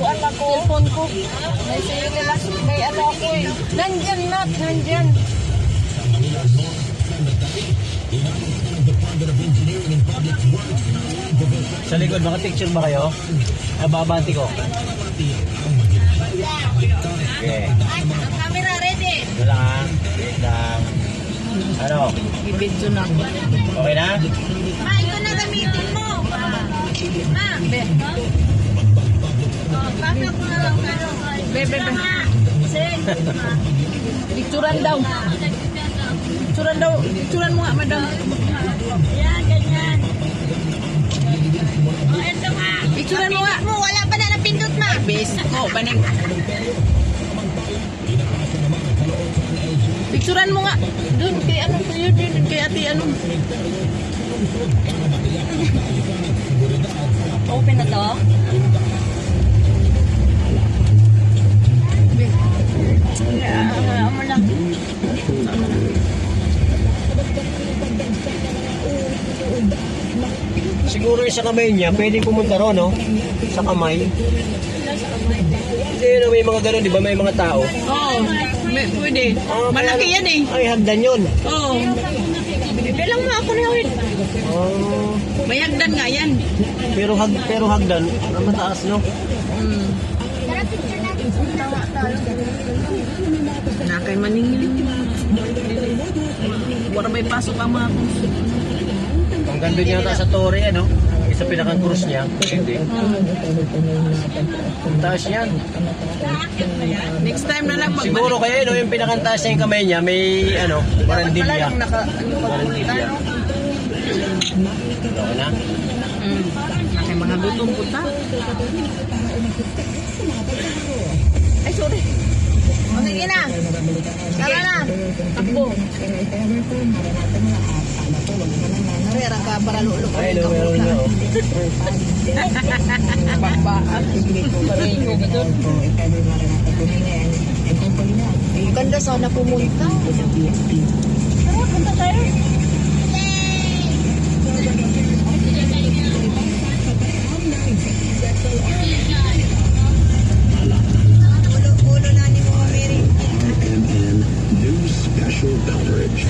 Kuan ako. Cellphone ko. May sale lang. May ano ako eh. Nandyan na. Nandyan. Sa likod, maka-picture ba kayo? Babanti ko. Okay. Camera ready. Wala nga. Wait lang. Ano? I-video na ako. Okay na? Ma, ito na gamitin mo. Ma, be. Bakit ko na lang kano? Be. Sing. Picturean daw. Picturean daw. Picturean mo nga, madam. Yan, ganyan. Oh, ito nga. Picturean mo nga. Wala pa na napindot, ma. Bes. Oh, baning. Picturean mo nga. Doon, kay ano, kay ate, ano. Open na to? Ano lang. Siguro yung sa kamay niya, pwedeng pumunta ron, no? Sa kamay. Hindi, no, may mga gano'n, di ba? May mga tao. Oo, pwede. Malaki yan eh. Ay, hagdan yun. Oo. Bilang mo ako na yun. Oh, May hagdan nga yan. pero hagdan, mataas, no? Nakay maningin. Wala may pasok ang mga Ang ganda niya ata sa Torre, ano? Isa pinakang cruise niya. Hindi. Ang taas yan. Next time na lang Siguro kaya, no? Yung pinakang taas niya yung kamay niya, may, ano, barandilya. Barandilya. Okay na? Nakay mga lutong puta. Ay, sorry. O, sige na. Tara na. Takbo. Pera ka para lulok. Ay, no, meron na, oh. Bakbaan. Pareho ka doon. Ganda sana pumunta. Tara, punta tayo. Ulo na ni mo, Mary. And new special beverage.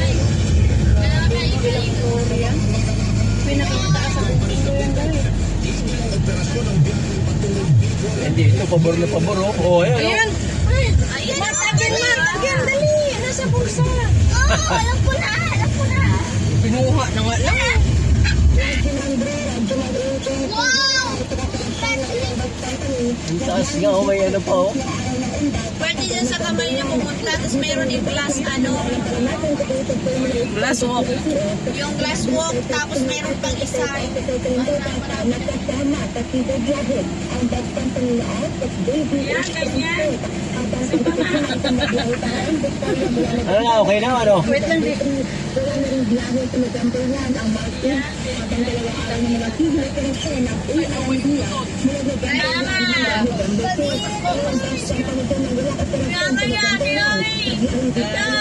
Pinakita sa puso yan dahil. Hindi, ito, pabor na pabor, oh. Oh, ayan, oh. Ayan! Ayan! Matagin! Dali! Nasa bulsa! Oo! Alam ko na! Pinuha na nga lang! Wow! Ang taas nga, oh, may ano pa, oh. Pwede dyan sa kamay niya pumunta, tapos mayroon yung glass, glass walk. Yung glass walk, tapos mayroon pang isa. Yan, ganyan. Ano na, okay na, ano? Wait lang, di. Tama!